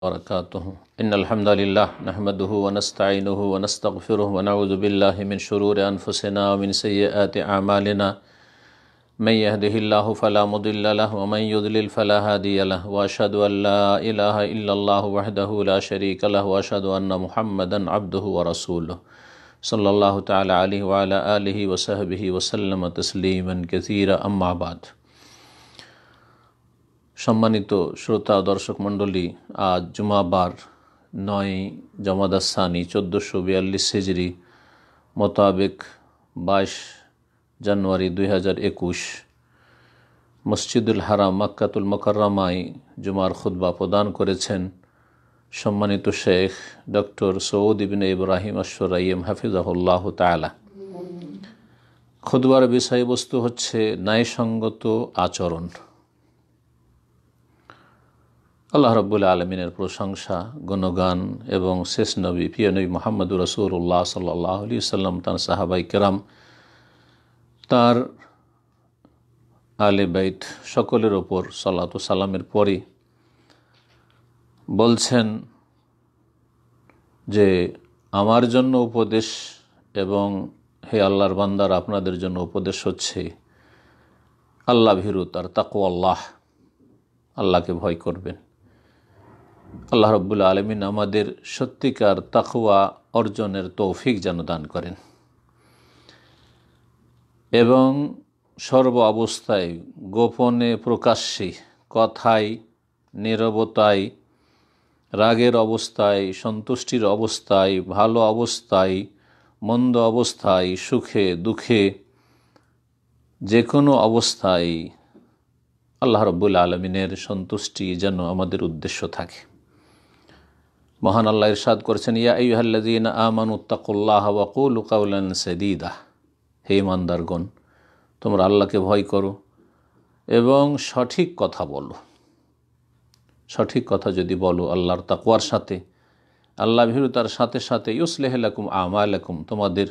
वबरकातुहू इन्नल हम्दुलिल्लाह नहमदुहु व नस्तईनुहु व नस्तगफिरुहु व नऊज़ु बिल्लाहि मिन शुरूरि अनफुसिना व मिन सय्यिआति अमालिना मन यहदिहिल्लाहु फला मुदिल्ल लहु व मन युद्लिल फला हादिय लहु व अशहदु अन ला इलाहा इल्लल्लाहु वहदहु ला शरीका लहु व अशहदु अन्न मुहम्मदन अब्दुहु व रसूलुहु सल्लल्लाहु तआला अलैहि व अला आलिहि व सहबिहि व सल्लम तस्लीमन कसीरा अम्मा बाद। सम्मानित श्रोता दर्शक मंडली, आज जुमाबार 9 जमादा सानी 1442 हिजरी मोताबिक 22 জানুয়ারি 2021 মসজিদুল হারাম মক্কাতুল মুকাররমায় জুমার খুতবা প্রদান করেছেন সম্মানিত শেখ ডক্টর সৌদ ইবনে ইব্রাহিম আশ-শুরাইম হাফিজাহুল্লাহ তাআলা। খুতবার বিষয়বস্তু হচ্ছে ন্যায়সঙ্গত আচরণ। আল্লাহ রাব্বুল আলামিনের প্রশংসা, গুণগান এবং শেষ নবী প্রিয় নবী মুহাম্মদুর রাসূলুল্লাহ সাল্লাল্লাহু আলাইহি ওয়াসাল্লাম, তার সাহাবায়ে কেরাম, তার আলে বাইত সকলের ওপর সালাত ও সালামের পরে বলছেন যে আমার জন্য উপদেশ এবং হে আল্লাহর বান্দার আপনাদের জন্য উপদেশ হচ্ছে আল্লাহ ভীরুতার তাকওয়াল্লাহ, আল্লাহকে ভয় করবেন। আল্লাহ রাব্বুল আলামিন আমাদের সত্যিকার তাকওয়া অর্জনের তৌফিক যেন দান করেন এবং সর্ব অবস্থায়, গোপনে প্রকাশ্যে, কথায়, নীরবতায়, রাগের অবস্থায়, সন্তুষ্টির অবস্থায়, ভালো অবস্থায়, মন্দ অবস্থায়, সুখে দুঃখে, যে কোনো অবস্থায় আল্লাহ রাব্বুল আলামিনের সন্তুষ্টি যেন আমাদের উদ্দেশ্য থাকে। মহান আল্লাহ ইরশাদ করেছেন, ইয়া আইয়ুহাল্লাযীনা আমানুত্তাকুল্লাহা ওয়া কুলু কাওলান সাদীদা, হে ইমানদারগণ, তোমরা আল্লাহকে ভয় করো এবং সঠিক কথা বলো। সঠিক কথা যদি বলো আল্লাহর তাকওয়ার সাথে, আল্লাহ ভীরুতার সাথে সাথে, ইউসলিহ লাকুম আমালাকুম, তোমাদের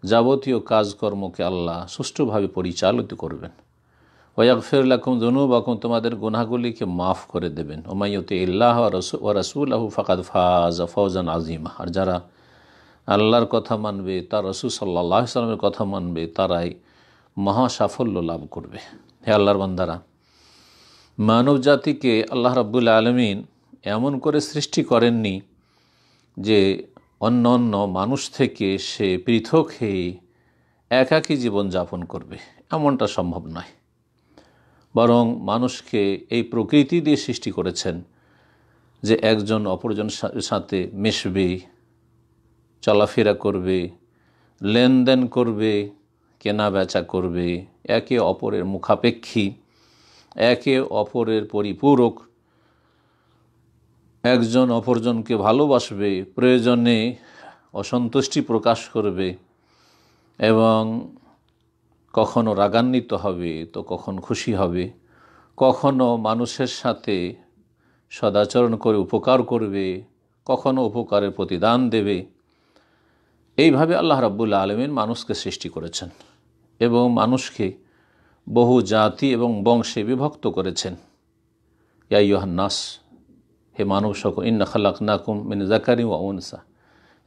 যাবতীয় কাজকর্মকে আল্লাহ সুষ্ঠুভাবে পরিচালিত করবেন। ওয়া ইয়াগফির লাকুম যুনুবাকুম, তোমাদের গুনাহগুলিকে মাফ করে দেবেন। ওয়া মান ইউতিইল্লাহ ওয়া রাসূলাহু ফাকাদ ফাযা ফাওজান আযীমা, আর যারা আল্লাহর কথা মানবে, তার রাসূল সাল্লাল্লাহু আলাইহি ওয়াসাল্লামের কথা মানবে, তারাই মহা সাফল্য লাভ করবে। হে আল্লাহর বান্দারা, মানব জাতিকে আল্লাহ রাব্বুল আলামিন এমন করে সৃষ্টি করেননি যে অন্য অন্য মানুষ থেকে সে পৃথক হয়ে একাকী জীবনযাপন করবে, এমনটা সম্ভব নয়। বরং মানুষকে এই প্রকৃতি দিয়ে সৃষ্টি করেছেন যে একজন অপরজনের সাথে মিশবে, চলাফেরা করবে, লেনদেন করবে, কেনা বেচা করবে, একে অপরের মুখাপেক্ষী, একে অপরের পরিপূরক, একজন অপরজনকে ভালোবাসবে, প্রয়োজনে অসন্তুষ্টি প্রকাশ করবে এবং কখনো রাগান্বিত হবে তো কখন খুশি হবে, কখনো মানুষের সাথে সদাচরণ করে উপকার করবে, কখনো উপকারের প্রতিদান দেবে। এইভাবে আল্লাহ রাব্বুল আলামিন মানুষকে সৃষ্টি করেছেন এবং মানুষকে বহু জাতি এবং বংশে বিভক্ত করেছেন। ইয়া আইয়ুহান নাস, হে মানব সকল, ইন্না খালাকনাকুম মিন যাকারিন ওয়া উনসা,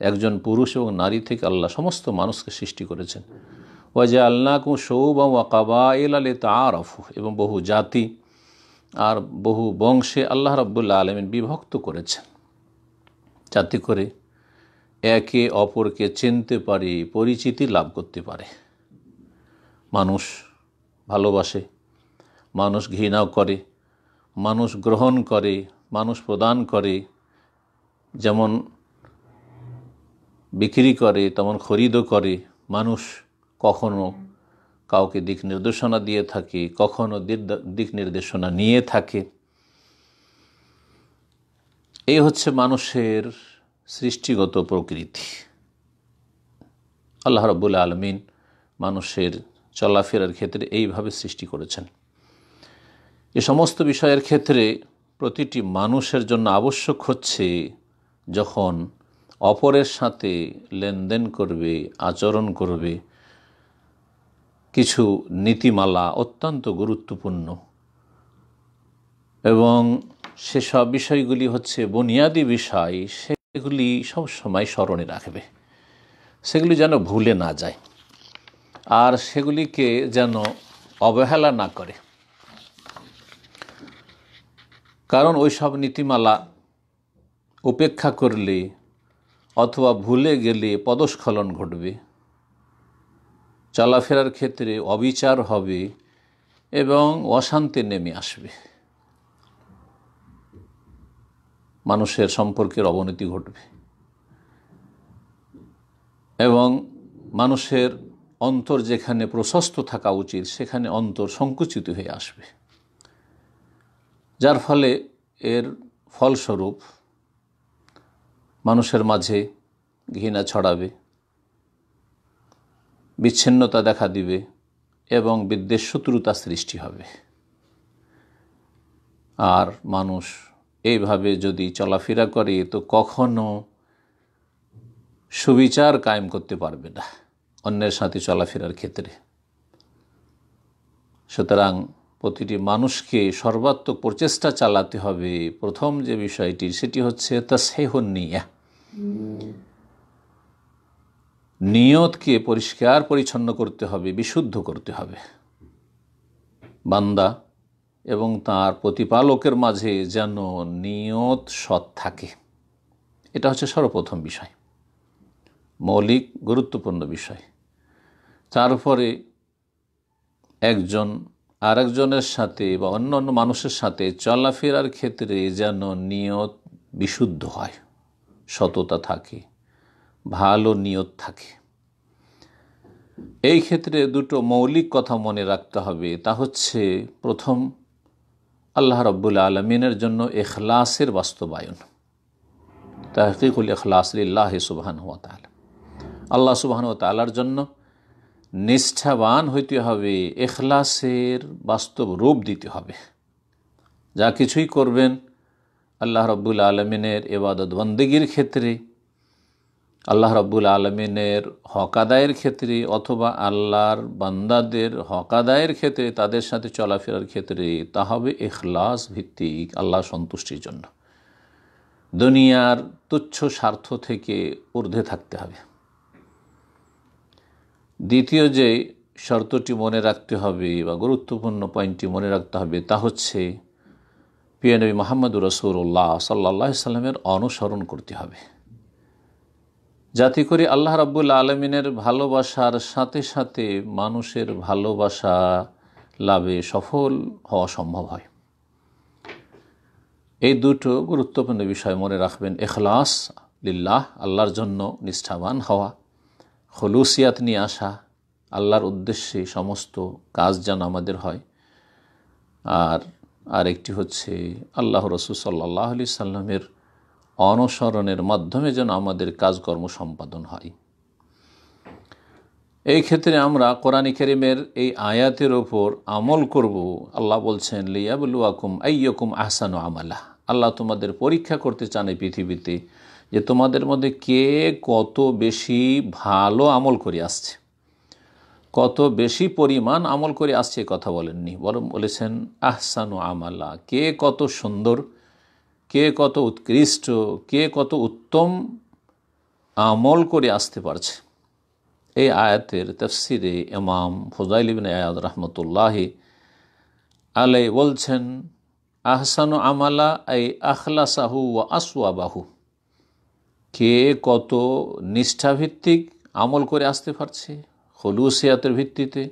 একজন পুরুষ এবং নারী থেকে আল্লাহ সমস্ত মানুষকে সৃষ্টি করেছেন। ওয়া জাআলনাকুম শুউবান ওয়া কাবাইলা লিতাআরাফু, এবং বহু জাতি আর বহু বংশে আল্লাহ রাব্বুল আলামিন বিভক্ত করেছেন যাতে করে একে অপরকে চিনতে পারে, পরিচিতি লাভ করতে পারে। মানুষ ভালোবাসে, মানুষ ঘৃণাও করে, মানুষ গ্রহণ করে, মানুষ প্রদান করে, যেমন বিক্রি করে তেমন খরিদও করে। মানুষ কখনো কাউকে দিক নির্দেশনা দিয়ে থাকে, কখনো দিক নির্দেশনা নিয়ে থাকে। এই হচ্ছে মানুষের সৃষ্টিগত প্রকৃতি। আল্লাহ রাব্বুল আলামিন মানুষের চলাফেরার ক্ষেত্রে এইভাবে সৃষ্টি করেছেন। এ সমস্ত বিষয়ের ক্ষেত্রে প্রতিটি মানুষের জন্য আবশ্যক হচ্ছে যখন অপরের সাথে লেনদেন করবে, আচরণ করবে, কিছু নীতিমালা অত্যন্ত গুরুত্বপূর্ণ এবং সেসব বিষয়গুলি হচ্ছে বুনিয়াদি বিষয়, সেগুলি সবসময় স্মরণে রাখবে, সেগুলি যেন ভুলে না যায়, আর সেগুলিকে যেন অবহেলা না করে। কারণ ওই সব নীতিমালা উপেক্ষা করলে অথবা ভুলে গেলে পদস্খলন ঘটবে, চলাফেরার ক্ষেত্রে অবিচার হবে এবং অশান্তি নেমে আসবে, মানুষের সম্পর্কের অবনতি ঘটবে এবং মানুষের অন্তর যেখানে প্রশস্ত থাকা উচিত সেখানে অন্তর সংকুচিত হয়ে আসবে, যার ফলে এর ফলস্বরূপ মানুষের মাঝে ঘৃণা ছড়াবে, বিচ্ছিন্নতা দেখা দিবে এবং বিদ্বেষ শত্রুতা সৃষ্টি হবে। আর মানুষ এইভাবে যদি চলাফেরা করে তো কখনো সুবিচার কায়েম করতে পারবে না অন্যের সাথে চলাফেরার ক্ষেত্রে। সুতরাং প্রতিটি মানুষকে সর্বাত্মক প্রচেষ্টা চালাতে হবে। প্রথম যে বিষয়টি সেটি হচ্ছে তাসহিহুন নিয়াহ, নিয়তকে পরিষ্কার পরিচ্ছন্ন করতে হবে, বিশুদ্ধ করতে হবে। বান্দা এবং তার প্রতিপালকের মাঝে যেন নিয়ত সৎ থাকে, এটা হচ্ছে সর্বপ্রথম বিষয়, মৌলিক গুরুত্বপূর্ণ বিষয়। তারপরে একজন আরেকজনের সাথে বা অন্য অন্য মানুষের সাথে চলাফেরার ক্ষেত্রে যেন নিয়ত বিশুদ্ধ হয়, সততা থাকে, ভালো নিয়ত থাকে। এই ক্ষেত্রে দুটো মৌলিক কথা মনে রাখতে হবে। তা হচ্ছে প্রথম, আল্লাহ রাব্বুল আলামিনের জন্য ইখলাসের বাস্তবায়ন, তাহকিকুল ইখলাস লিল্লাহি সুবহানাহু ওয়া তাআলা। আল্লাহ সুবহানাহু ওয়া তাআলার জন্য নিষ্ঠাবান হইতে হবে, ইখলাসের বাস্তব রূপ দিতে হবে। যা কিছুই করবেন আল্লাহ রাব্বুল আলামিনের ইবাদত বন্দেগীর ক্ষেত্রে, আল্লাহ রাব্বুল আলামিনের হক আদায়ের ক্ষেত্রে অথবা আল্লাহর বান্দাদের হক আদায়ের ক্ষেত্রে, তাদের সাথে চলাফেরার ক্ষেত্রে তা হবে ইখলাস ভিত্তিক, আল্লাহ সন্তুষ্টির জন্য। দুনিয়ার তুচ্ছ স্বার্থ থেকে ঊর্ধ্বে থাকতে হবে। দ্বিতীয় যে শর্তটি মনে রাখতে হবে বা গুরুত্বপূর্ণ পয়েন্টটি মনে রাখতে হবে তা হচ্ছে প্রিয় নবী মুহাম্মদুর রাসূলুল্লাহ সাল্লাল্লাহু আলাইহি সাল্লামের অনুসরণ করতে হবে, যাতে করে আল্লাহ রাব্বুল আলামিনের ভালোবাসার সাথে সাথে মানুষের ভালোবাসা লাভে সফল হওয়া সম্ভব হয়। এই দুটো গুরুত্বপূর্ণ বিষয় মনে রাখবেন। ইখলাস লিল্লাহ, আল্লাহর জন্য নিষ্ঠাবান হওয়া, খুলুসিয়াত নিয়ে আসা, আল্লাহর উদ্দেশ্যে সমস্ত কাজ যেন আমাদের হয়। আর আরেকটি হচ্ছে আল্লাহ রাসূল সাল্লাল্লাহু আলাইহি সাল্লামের অনুসরণের মাধ্যমে যেন আমাদের কাজকর্ম সম্পাদন হয়। এই ক্ষেত্রে আমরা কোরআন কারীমের এই আয়াতের ওপর আমল করব। আল্লাহ বলছেন লিয়াবলুয়াকুম আইয়ুকুম আহসানু আমালা, আল্লাহ তোমাদের পরীক্ষা করতে চান এই পৃথিবীতে যে তোমাদের মধ্যে কে কত বেশি ভালো আমল করে আসছে, কত বেশি পরিমাণ আমল করে আসছে কথা বলেননি, বরং বলেছেন আহসানু আমালা, কে কত সুন্দর, কে কত উৎকৃষ্ট, কে কত উত্তম আমল করে আসতে পারছে। এই আয়াতের তাফসিরে ইমাম ফুযাইল ইবনে আয়াদ রাহমাতুল্লাহি আলাইহি বলছেন আহসানু আমালা আই আখলাসাহু ওয়া আসওয়াবাহু, কে কত নিষ্ঠাভিত্তিক আমল করে আসতে পারছে খুলুসিয়াতের ভিত্তিতে,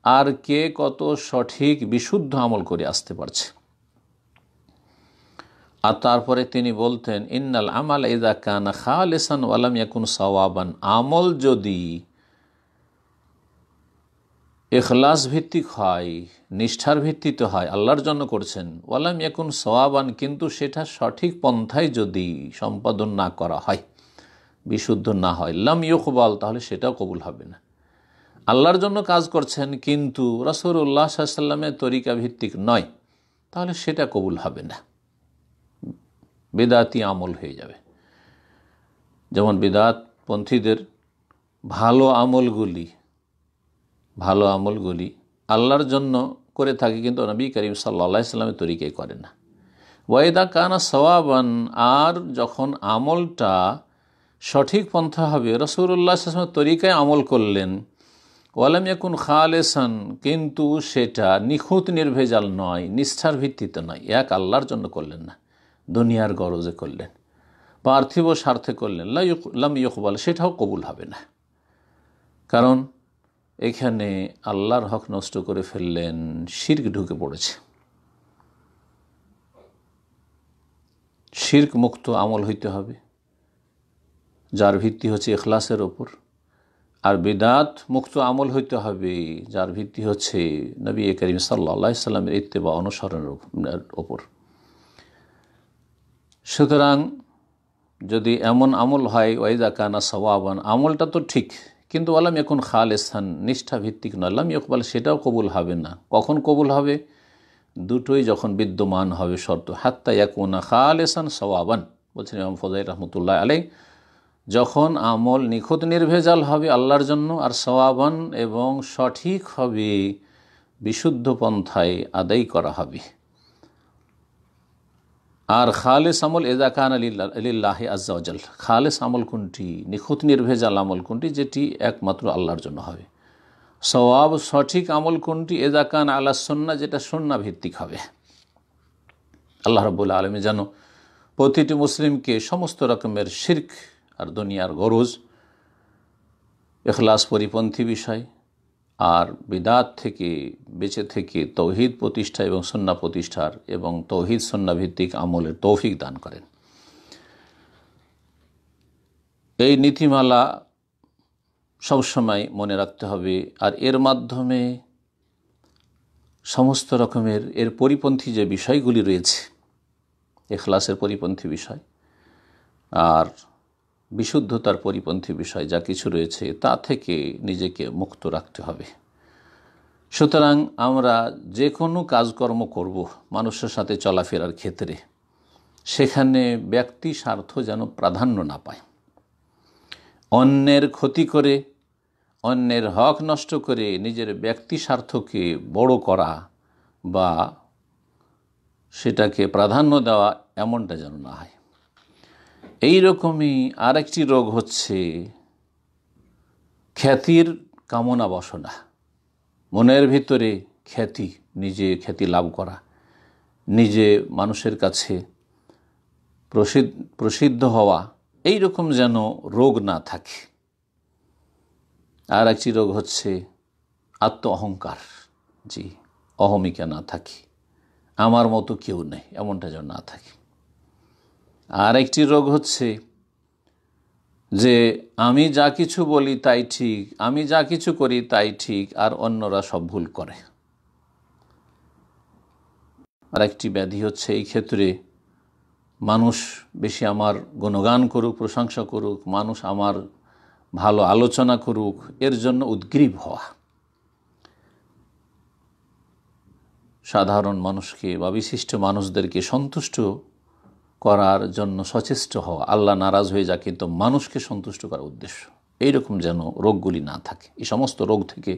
আর কে কত সঠিক বিশুদ্ধ আমল করে আসতে পারছে। আর তারপরে তিনি বলতেন ইন্নাল আমাল ইযা কানা খালিসান ওয়া লাম ইয়াকুন সাওয়াবান, আমল যদি ইখলাস ভিত্তিক হয়, নিষ্ঠার ভিত্তিতে হয়, আল্লাহর জন্য করছেন, ওয়া লাম ইয়াকুন সাওয়াবান, কিন্তু সেটা সঠিক পন্থায় যদি সম্পাদন না করা হয়, বিশুদ্ধ না হয়, লাম ইউকবাল, তাহলে সেটাও কবুল হবে না। আল্লাহর জন্য কাজ করছেন কিন্তু রাসূলুল্লাহ সাল্লাল্লাহু আলাইহি ওয়াসাল্লামের তরিকা ভিত্তিক নয়, তাহলে সেটা কবুল হবে না, বিদআতি আমল হয়ে যাবে। যেমন বিদআতপন্থীদের ভালো আমলগুলি আল্লাহর জন্য করে থাকে কিন্তু নবী করিম সাল্লাল্লাহু আলাইহি ওয়াসাল্লামের তরিকায় করে না। ওয়াইদা কানা সওয়াবান, আর যখন আমলটা সঠিক পন্থা হবে, রাসূলুল্লাহ সাল্লাল্লাহু আলাইহি ওয়াসাল্লামের তরিকায় আমল করলেন, ওয়ালাম ইয়াকুন খালেসান, কিন্তু সেটা নিখুঁত নির্ভেজাল নয়, নিষ্ঠার ভিত্তিতে নয়, এক আল্লাহর জন্য করলেন না, দুনিয়ার গরজে করলেন, পার্থিব স্বার্থে করলেন, লাম ইউকবাল, সেটাও কবুল হবে না। কারণ এখানে আল্লাহর হক নষ্ট করে ফেললেন, শিরক ঢুকে পড়েছে। শিরক মুক্ত আমল হইতে হবে, যার ভিত্তি হচ্ছে ইখলাসের ওপর। আর বিদাত মুক্ত আমল হইতে হবে, যার ভিত্তি হচ্ছে নবী করিম সাল্লাল্লাহু আলাইহি সাল্লামের ইত্তেবা, অনুসরণের ওপর। সুতরাং যদি এমন আমল হয়, ওয়াইদা কানা সওয়াবান, আমলটা তো ঠিক, কিন্তু ওয়ালাম ইয়াকুন খালেসান, নিষ্ঠা ভিত্তিক নয়, লাম ইউকবাল, সেটাও কবুল হবে না। কখন কবুল হবে? দুটোই যখন বিদ্যমান হবে শর্ত। হাত্তা ইয়াকুনা খালেসান সওয়াবান, বলছেন ইমাম ফজাইল রহমতুল্লাহ আলাইহি, যখন আমল নিখুঁত নির্ভেজাল হবে আল্লাহর জন্য, আর সওয়াবান এবং সঠিক হবে, বিশুদ্ধ পন্থায় আদায় করা হবে। আর খালেস আমল ইযা কানা লিল্লাহি আযজা ওয়া জাল, খালেস আমল কোনটি, নিখুঁত নির্ভেজাল আমল কোনটি, যেটি একমাত্র আল্লাহর জন্য হবে। সওয়াব সঠিক আমল কোনটি, ইযা কানা আলা সুন্নাহ, যেটা সুন্নাহ ভিত্তিক হবে। আল্লাহ রাব্বুল আলামিন যেন প্রতিটি মুসলিমকে সমস্ত রকমের শিরক আর দুনিয়ার গরজ, ইখলাস পরিপন্থী বিষয় আর বিদাত থেকে বেঁচে থেকে তৌহিদ প্রতিষ্ঠা এবং সুন্নাহ প্রতিষ্ঠার এবং তৌহিদ সুন্নাহ ভিত্তিক আমলের তৌফিক দান করেন। এই নীতিমালা সবসময় মনে রাখতে হবে। আর এর মাধ্যমে সমস্ত রকমের এর পরিপন্থী যে বিষয়গুলি রয়েছে, ইখলাসের পরিপন্থী বিষয় আর বিশুদ্ধতার পরিপন্থী বিষয় যা কিছু রয়েছে, তা থেকে নিজেকে মুক্ত রাখতে হবে। সুতরাং আমরা যে কোনো কাজকর্ম করব মানুষের সাথে চলাফেরার ক্ষেত্রে, সেখানে ব্যক্তি স্বার্থ যেন প্রাধান্য না পায়। অন্যের ক্ষতি করে, অন্যের হক নষ্ট করে নিজের ব্যক্তি স্বার্থকে বড় করা বা সেটাকে প্রাধান্য দেওয়া, এমনটা যেন না হয়। এই রকমই আরেকটি রোগ হচ্ছে খ্যাতির কামনা বাসনা। মনের ভিতরে খ্যাতি, নিজে খ্যাতি লাভ করা, নিজে মানুষের কাছে প্রসিদ্ধ হওয়া, এই রকম যেন রোগ না থাকে। আর একটি রোগ হচ্ছে আত্ম অহংকার, জি, অহমিকা না থাকে, আমার মতো কেউ নেই, এমনটা যেন না থাকে। আর একটি রোগ হচ্ছে যে আমি যা কিছু বলি তাই ঠিক, আমি যা কিছু করি তাই ঠিক, আর অন্যরা সব ভুল করে। আর একটি ব্যাধি হচ্ছে এই ক্ষেত্রে মানুষ বেশি আমার গুণগান করুক, প্রশংসা করুক, মানুষ আমার ভালো আলোচনা করুক, এর জন্য উদ্গ্রীব হওয়া। সাধারণ মানুষকে বা বিশিষ্ট মানুষদেরকে সন্তুষ্ট করার জন্য সচেষ্ট হওয়া, আল্লাহ নারাজ হয়ে যায় কিন্তু মানুষকে সন্তুষ্ট করার উদ্দেশ্য, এইরকম যেন রোগগুলি না থাকে। এই সমস্ত রোগ থেকে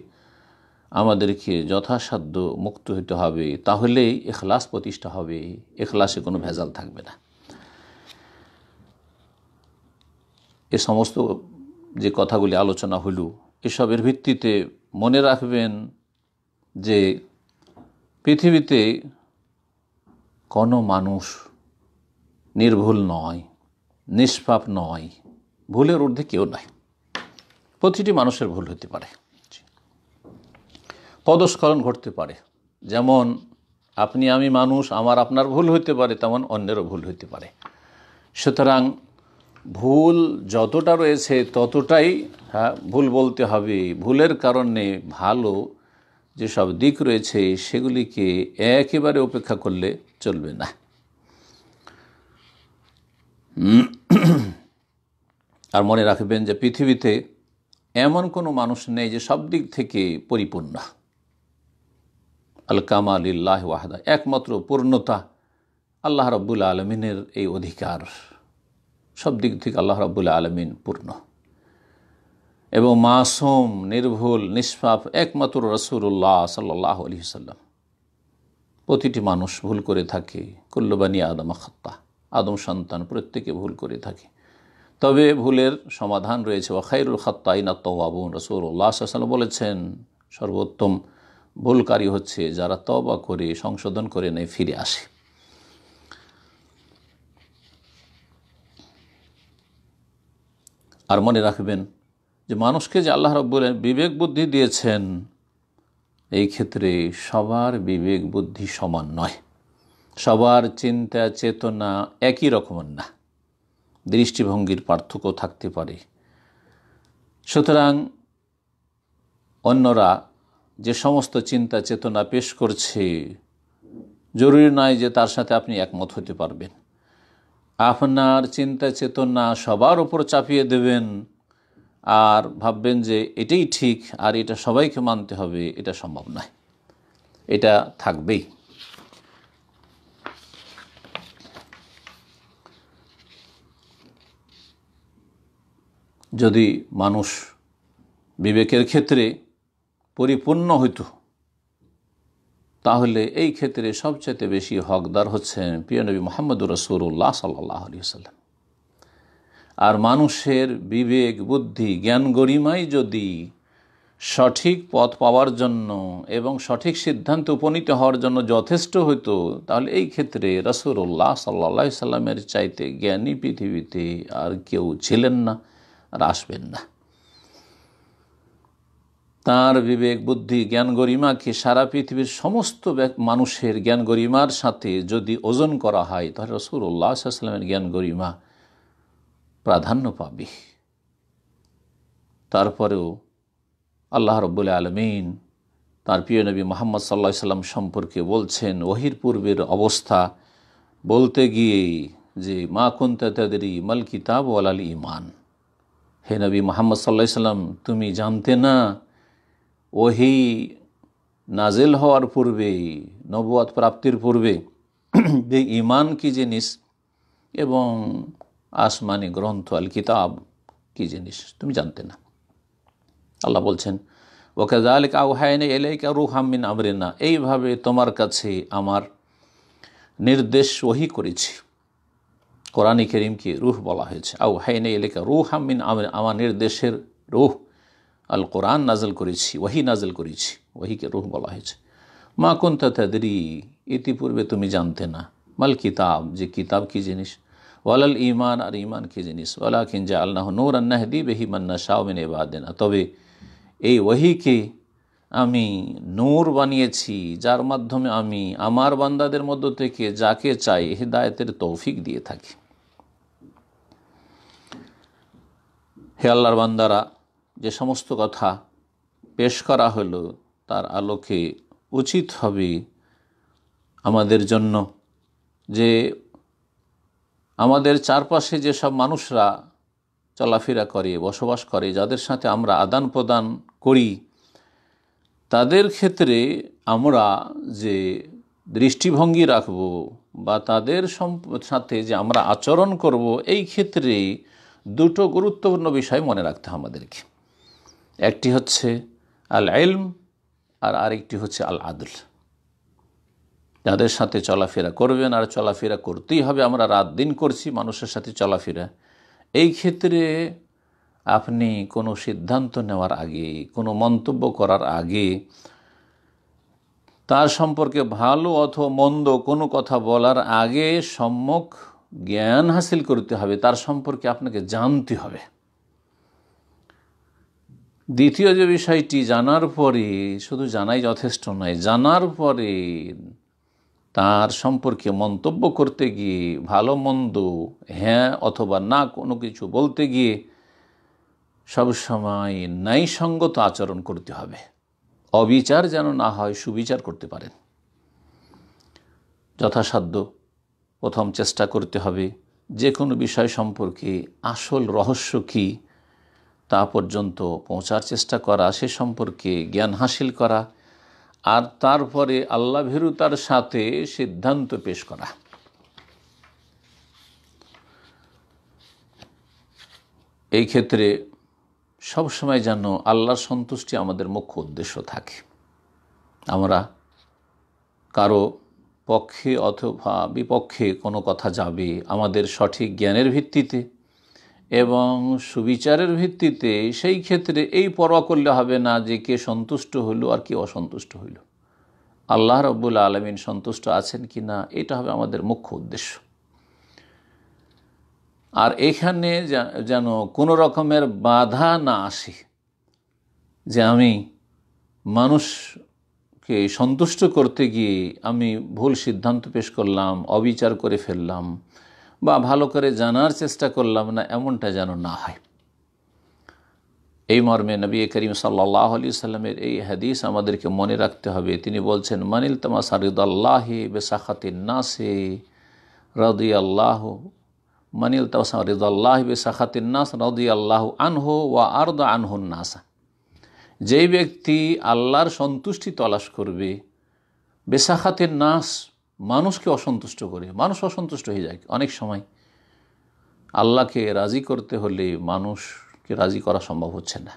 আমাদেরকে যথাসাধ্য মুক্ত হতে হবে, তাহলেই ইখলাস প্রতিষ্ঠা হবে, ইখলাসে কোনো ভেজাল থাকবে না। এ সমস্ত যে কথাগুলি আলোচনা হইল, এসবের ভিত্তিতে মনে রাখবেন যে পৃথিবীতে কোনো মানুষ নির্ভুল নয়, নিষ্পাপ নয়, ভুলের ঊর্ধ্বে কেউ নয়। প্রতিটি মানুষের ভুল হতে পারে, পদস্খলন ঘটতে পারে। যেমন আপনি আমি মানুষ, আমার আপনার ভুল হতে পারে, তেমন অন্যেরও ভুল হতে পারে। সুতরাং ভুল যতটা রয়েছে ততটাই ভুল বলতে হবে। ভুলের কারণে ভালো যেসব দিক রয়েছে সেগুলিকে একেবারে উপেক্ষা করলে চলবে না। আর মনে রাখবেন যে পৃথিবীতে এমন কোনো মানুষ নেই যে সব দিক থেকে পরিপূর্ণ। আল কামালিল্লাহি ওয়াহদা, একমাত্র পূর্ণতা আল্লাহ রাব্বুল আলামিনের এই অধিকার। সব দিক থেকে আল্লাহ রাব্বুল আলামিন পূর্ণ এবং মাসুম, নির্ভুল, নিষ্পাপ একমাত্র রাসূলুল্লাহ সাল্লাল্লাহু আলাইহি ওয়াসাল্লাম। প্রতিটি মানুষ ভুল করে থাকে, কুল্লু বানি আদম খাত্তা, আদম সন্তান প্রত্যেকে ভুল করে থাকে। তবে ভুলের সমাধান রয়েছে। ওয়া খায়রুল খাত্তাইনা তাওয়াবুন, রাসূলুল্লাহ সাল্লাল্লাহু আলাইহি ওয়াসাল্লাম বলেছেন সর্বোত্তম ভুলকারী হচ্ছে যারা তওবা করে সংশোধন করে নেয়, ফিরে আসে। আর মনে রাখবেন যে মানুষকে যে আল্লাহ রাব্বুল আলামিন বিবেক বুদ্ধি দিয়েছেন, এই ক্ষেত্রে সবার বিবেক বুদ্ধি সমান নয়, সবার চিন্তা চেতনা একই রকমের না, দৃষ্টিভঙ্গির পার্থক্য থাকতে পারে। সুতরাং অন্যরা যে সমস্ত চিন্তা চেতনা পেশ করছে, জরুরি নয় যে তার সাথে আপনি একমত হতে পারবেন। আপনার চিন্তা চেতনা সবার উপর চাপিয়ে দেবেন আর ভাববেন যে এটাই ঠিক আর এটা সবাইকে মানতে হবে, এটা সম্ভব নয়, এটা থাকবেই। যদি মানুষ বিবেকের ক্ষেত্রে পরিপূর্ণ হইত, তাহলে এই ক্ষেত্রে সবচেয়ে বেশি হকদার হচ্ছেন প্রিয় নবী মুহাম্মদুর রাসূলুল্লাহ সাল্লাল্লাহু আলাইহি ওয়াসাল্লাম। আর মানুষের বিবেক বুদ্ধি জ্ঞান গরিমাই যদি সঠিক পথ পাওয়ার জন্য এবং সঠিক সিদ্ধান্তে উপনীত হওয়ার জন্য যথেষ্ট হতো, তাহলে এই ক্ষেত্রে রাসূলুল্লাহ সাল্লাল্লাহু আলাইহি সাল্লামের চাইতে জ্ঞানী পৃথিবীতে আর কেউ ছিলেন না আর আসবেন না। তার বিবেক বুদ্ধি জ্ঞান গরিমাকে সারা পৃথিবীর সমস্ত মানুষের জ্ঞান গরিমার সাথে যদি ওজন করা হয়, তাহলে রাসূলুল্লাহ সাল্লাল্লাহু আলাইহি সাল্লামের জ্ঞান গরিমা প্রাধান্য পাবে। তারপরেও আল্লাহ রাব্বুল আলামিন তার প্রিয় নবী মুহাম্মদ সাল্লাল্লাহু আলাইহি সাল্লাম সম্পর্কে বলছেন ওহীর পূর্বের অবস্থা বলতে গিয়ে যে মা কুনতা তাদরি মাল কিতাব ওয়ালাল ঈমান, হে নবী মুহাম্মদ সাল্লাল্লাহু আলাইহি সাল্লাম, তুমি জানতে না ওহী নাজিল হওয়ার পূর্বে, নবুয়ত প্রাপ্তির পূর্বে যে ঈমান কি জিনিস এবং আসমানি গ্রন্থ আল কিতাব কি জিনিস তুমি জানতে না। আল্লাহ বলছেন ওয়াকাযালিকা আওহায়না ইলাইকা রূহাম মিন আমরিনা, এইভাবে তোমার কাছে আমার নির্দেশ ওহী করেছি। কোরআনে কারীমকে রূহ বলা হয়েছে। আওহায়না ইলাইকা রূহাম মিন আমরিনা, আমার নির্দেশের রূহ আল কোরআন নাজিল করেছি, ওহী নাজিল করেছি, ওহীকে রূহ বলা হয়েছে। মা কুনতা তাদরি, ইতিপূর্বে তুমি জানতে না, মাল কিতাব, যে কিতাব কি জিনিস, ওয়ালাল ঈমান, আর ঈমান কি জিনিস, ওয়ালাকিন জাআলনাহু নূরান নাহদি বিহি মান নাশাউ মিন ইবাদিনা, তবে এই ওহীকে আমি নূর বানিয়েছি যার মাধ্যমে আমি আমার বান্দাদের মধ্য থেকে যাকে চাই হিদায়াতের তৌফিক দিয়ে থাকি। হে আল্লাহর বান্দারা, যে সমস্ত কথা পেশ করা হলো তার আলোকে উচিত হবে আমাদের জন্য যে আমাদের চারপাশে যেসব মানুষরা চলাফেরা করে, বসবাস করে, যাদের সাথে আমরা আদান প্রদান করি, তাদের ক্ষেত্রে আমরা যে দৃষ্টিভঙ্গি রাখব বা তাদের সাথে যে আমরা আচরণ করব, এই ক্ষেত্রে দুটো গুরুত্বপূর্ণ বিষয় মনে রাখতে হবে আমাদেরকে। একটি হচ্ছে আল ইলম আর আরেকটি হচ্ছে আল আদল। যাদের সাথে চলাফেরা করবেন, আর চলাফেরা করতেই হবে, আমরা রাত দিন করছি মানুষের সাথে চলাফেরা, এই ক্ষেত্রে আপনি কোনো সিদ্ধান্ত নেওয়ার আগে, কোনো মন্তব্য করার আগে, তার সম্পর্কে ভালো অথবা মন্দ কোনো কথা বলার আগে সম্যক জ্ঞান হাসিল করতে হবে, তার সম্পর্কে আপনাকে জানতে হবে। দ্বিতীয় যে বিষয়টি, জানার পরে শুধু জানাই যথেষ্ট নয়, জানার পরে তার সম্পর্কে মন্তব্য করতে গিয়ে, ভালো মন্দ হ্যাঁ অথবা না কোনো কিছু বলতে গিয়ে সবসময় ন্যায়সঙ্গত আচরণ করতে হবে। অবিচার যেন না হয়, সুবিচার করতে পারেন। যথাসাধ্য প্রথম চেষ্টা করতে হবে যে কোনো বিষয় সম্পর্কে আসল রহস্য কী তা পর্যন্ত পৌঁছার চেষ্টা করা, সে সম্পর্কে জ্ঞান হাসিল করা, আর তারপরে আল্লাহ ভীরুতার সাথে সিদ্ধান্ত পেশ করা। এই ক্ষেত্রে সবসময় যেন আল্লাহর সন্তুষ্টি আমাদের মুখ্য উদ্দেশ্য থাকে। আমরা কারো পক্ষে অথবা বিপক্ষে কোনো কথা যাবে আমাদের সঠিক জ্ঞানের ভিত্তিতে এবং সুবিচারের ভিত্তিতে, সেই ক্ষেত্রে এই পরোয়া করলে হবে না যে কে সন্তুষ্ট হইল আর কে অসন্তুষ্ট হইল। আল্লাহ রাব্বুল আলামিন সন্তুষ্ট আছেন কি না, এটা হবে আমাদের মুখ্য উদ্দেশ্য। আর এখানে যেন কোনো রকমের বাধা না আসে যে আমি মানুষকে সন্তুষ্ট করতে গিয়ে আমি ভুল সিদ্ধান্ত পেশ করলাম, অবিচার করে ফেললাম বা ভালো করে জানার চেষ্টা করলাম না, এমনটা যেন না হয়। এই মর্মে নবী করিম সাল্লাল্লাহু আলাইহি সাল্লামের এই হাদিস আমাদেরকে মনে রাখতে হবে। তিনি বলছেন, মানিল তামাসা রিদাল্লাহি বিসাখাতিন নাসি রাদিয়াল্লাহু মানিল তামাসা রিদাল্লাহি বিসাখাতিন নাস রাদিয়াল্লাহু আনহু ওয়া আরদা আনহুন নাস। যেই ব্যক্তি আল্লাহর সন্তুষ্টি তলাশ করবে, বেসাখাতিন নাস, মানুষকে অসন্তুষ্ট করে, মানুষ অসন্তুষ্ট হয়ে যায় অনেক সময়। আল্লাহকে রাজি করতে হলে মানুষকে রাজি করা সম্ভব হচ্ছে না।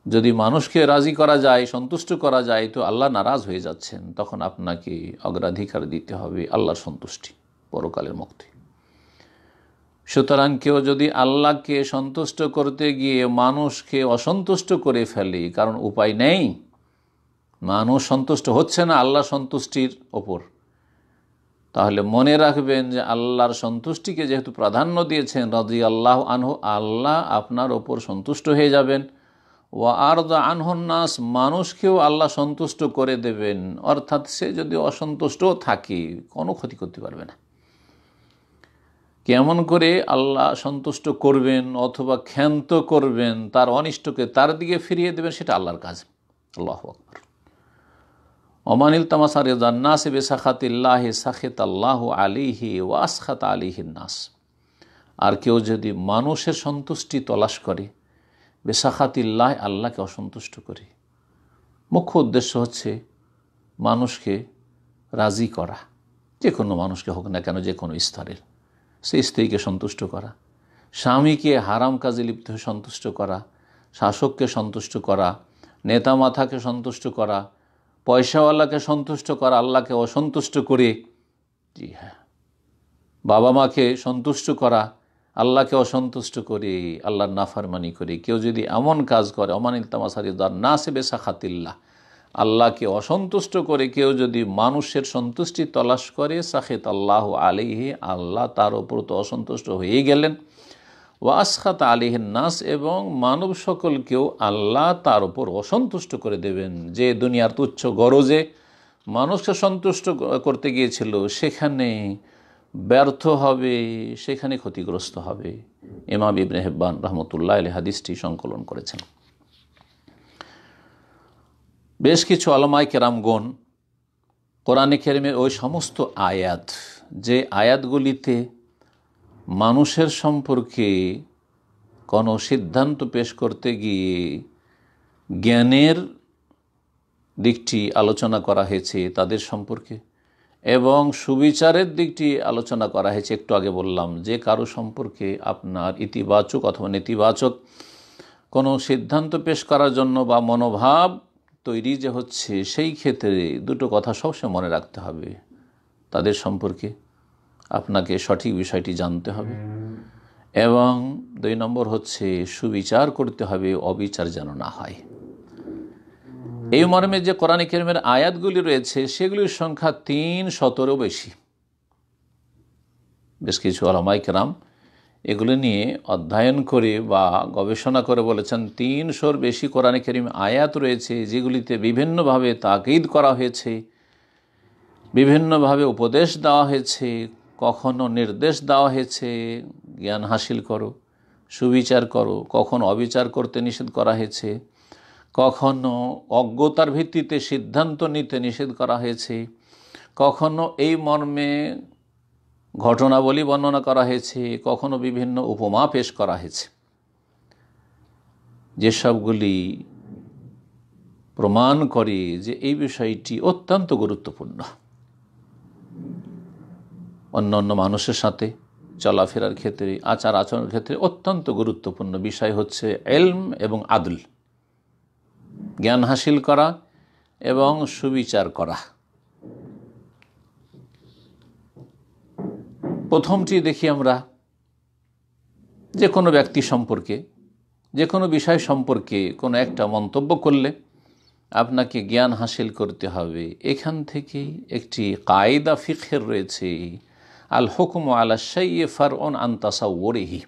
যদি মানুষকে রাজি করা যায়, সন্তুষ্ট করা যায়, তো আল্লাহ নারাজ হয়ে যাচ্ছেন। তখন আপনাকে অগ্রাধিকার দিতে হবে আল্লাহর সন্তুষ্টি, পরকালের মুক্তি। সুতরাং কেউ যদি আল্লাহকে সন্তুষ্ট করতে গিয়ে মানুষকে অসন্তুষ্ট করে ফেলে, কারণ উপায় নেই, মানুষ সন্তুষ্ট হচ্ছে না আল্লাহ সন্তুষ্টির ওপর, তাহলে মনে রাখবেন যে আল্লাহর সন্তুষ্টিকে যেহেতু প্রাধান্য দিয়েছেন, রাদিয়াল্লাহু আনহু, আল্লাহ আপনার ওপর সন্তুষ্ট হয়ে যাবেন। ওয়া আরদা আনহুন নাস, মানুষকেও আল্লাহ সন্তুষ্ট করে দেবেন। অর্থাৎ সে যদি অসন্তুষ্ট থাকে, কোনো ক্ষতি করতে পারবে না। কেমন করে আল্লাহ সন্তুষ্ট করবেন অথবা ক্ষান্ত করবেন, তার অনিষ্টকে তার দিকে ফিরিয়ে দেবেন, সেটা আল্লাহর কাজ। আল্লাহু আকবার। ওমানিল তামাসা রিদান নাস বিসাখাতিল্লাহি সাখিতাল্লাহু আলাইহি ওয়া আসখাতা আলাইহিন নাস। আর কেউ যদি মানুষের সন্তুষ্টি তলাশ করে, বেসাখাতিল্লাহ, আল্লাহকে অসন্তুষ্ট করে, মুখ্য উদ্দেশ্য হচ্ছে মানুষকে রাজি করা, যে কোনো মানুষকে হোক না কেন, যে কোনো স্তরের, সেই স্ত্রীকে সন্তুষ্ট করা, স্বামীকে হারাম কাজে লিপ্ত হয়ে সন্তুষ্ট করা, শাসককে সন্তুষ্ট করা, নেতা মাথাকে সন্তুষ্ট করা, পয়সাওয়ালাকে সন্তুষ্ট করা, আল্লাহকে অসন্তুষ্ট করে, জি হ্যাঁ, বাবা মাকে সন্তুষ্ট করা, আল্লাহকে অসন্তুষ্ট করে, আল্লাহর নাফরমানি করে কেউ যদি এমন কাজ করে, অমানিল তামাসা রিদান নাস বিসাখাতিল্লাহ, আল্লাহকে অসন্তুষ্ট করে কেউ যদি মানুষের সন্তুষ্টি তলাশ করে, সাখিতাল্লাহু আলাইহি, আল্লাহ তার ওপর তো অসন্তুষ্ট হয়ে গেলেন। ওয়া আসখাতা আলাইহিন নাস, এবং মানব সকলকেও আল্লাহ তার ওপর অসন্তুষ্ট করে দেবেন। যে দুনিয়ার তুচ্ছ গরজে মানুষকে সন্তুষ্ট করতে গিয়েছিল, সেখানে ব্যর্থ হবে, সেখানে ক্ষতিগ্রস্ত হবে। ইমাম ইবনে হিব্বান রাহমাতুল্লাহ আলাইহি হাদিসটি সংকলন করেছেন। বেশ কিছু উলামায়ে কেরামগণ কোরআনে কারীমের ওই সমস্ত আয়াত, যে আয়াতগুলিতে মানুষের সম্পর্কে কোনো সিদ্ধান্ত পেশ করতে গিয়ে জ্ঞানের দিকটি আলোচনা করা হয়েছে তাদের সম্পর্কে, এবং সুবিচারের দিকটি আলোচনা করা হয়েছে। একটু আগে বললাম যে কারো সম্পর্কে আপনার ইতিবাচক অথবা নেতিবাচক কোনো সিদ্ধান্ত পেশ করার জন্য বা মনোভাব তৈরি যে হচ্ছে, সেই ক্ষেত্রে দুটো কথা সবসময় মনে রাখতে হবে। তাদের সম্পর্কে আপনাকে সঠিক বিষয়টি জানতে হবে, এবং 2 নম্বর হচ্ছে সুবিচার করতে হবে, অবিচার যেন না হয়। এই মর্মে যে কোরআনে কারীমের আয়াতগুলি রয়েছে, সেগুলির সংখ্যা 300-এরও বেশি। বেশ কিছু উলামায়ে কেরাম এগুলো নিয়ে অধ্যয়ন করে বা গবেষণা করে বলেছেন, 300-র বেশি কোরআনে কারীম আয়াত রয়েছে, যেগুলিতে বিভিন্নভাবে তাকিদ করা হয়েছে, বিভিন্নভাবে উপদেশ দেওয়া হয়েছে, কখনো নির্দেশ দেওয়া হয়েছে জ্ঞান হাসিল করো, সুবিচার করো, কখনো অবিচার করতে নিষেধ করা হয়েছে, কখনো অজ্ঞতার ভিত্তিতে সিদ্ধান্ত নিতে নিষেধ করা হয়েছে, কখনো এই মর্মে ঘটনাবলী বর্ণনা করা হয়েছে, কখনো বিভিন্ন উপমা পেশ করা হয়েছে, যেসবগুলি প্রমাণ করে যে এই বিষয়টি অত্যন্ত গুরুত্বপূর্ণ। অন্য অন্য মানুষের সাথে চলাফেরার ক্ষেত্রে, আচার আচরণের ক্ষেত্রে অত্যন্ত গুরুত্বপূর্ণ বিষয় হচ্ছে ইলম এবং আদল, জ্ঞান হাসিল করা এবং সুবিচার করা। প্রথমটি দেখি আমরা, যে কোনো ব্যক্তি সম্পর্কে, যে কোনো বিষয় সম্পর্কে কোনো একটা মন্তব্য করলে আপনাকে জ্ঞান হাসিল করতে হবে। এখান থেকেই একটি কায়দা ফিকহের রয়েছে, আল হুকম আলা শাইয়্যি ফারউন আন তাসাউরিহি।